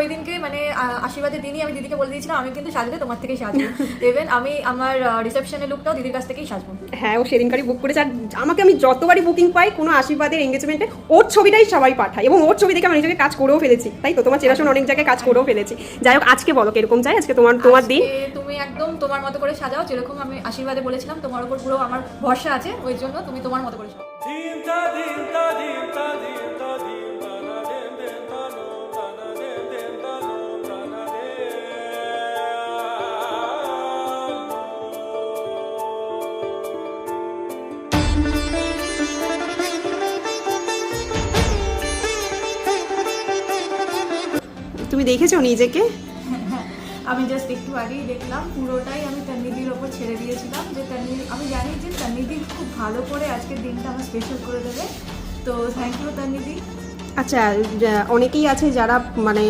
ওই দিনকে মানে আশীর্বাদের দিনই আমি দিদিকে বলে দিয়েছিলাম আমি কিন্তু সাজলে তোমার থেকেই সাজবো। ইভেন আমি আমার রিসেপশনের লুকটাও দিদির কাছ থেকেই সাজবো। হ্যাঁ, ও সেদিনকারই বুক করেছে। আর আমাকে আমি যতবারই বুকিং পাই কোনো আশীর্বাদের এঙ্গেজমেন্টে ওর ছবিটাই সবাই পাঠায়, এবং ওর ছবি দেখে আমি নিজেকে কাজ করেও ফেলেছি, তাই তো? তোমার চেনাশোনা অনেক জায়গায় কাজ করেও ফেলেছি। যাই হোক, আজকে বলো কিরকম চাই আজকে তোমার দিন? তুমি একদম তোমার মতো করে সাজাও, যেরকম আমি আশীর্বাদে বলেছিলাম তোমার উপর পুরো আমার ভরসা আছে, ওই জন্য তুমি তোমার মতো করে সাজাও। তুমি দেখেছো নিজেকে? আমি জাস্ট একটু আগেই দেখলাম, পুরোটাই আমি তন্নিদির ওপর ছেড়ে দিয়েছিলাম, যে তন্নিদি, আমি জানি যে তন্নিদি খুব ভালো করে আজকের দিনটা আমার স্পেশাল করে দেবে। তো থ্যাংক ইউ তন্নিদি। আচ্ছা, অনেকেই আছে যারা মানে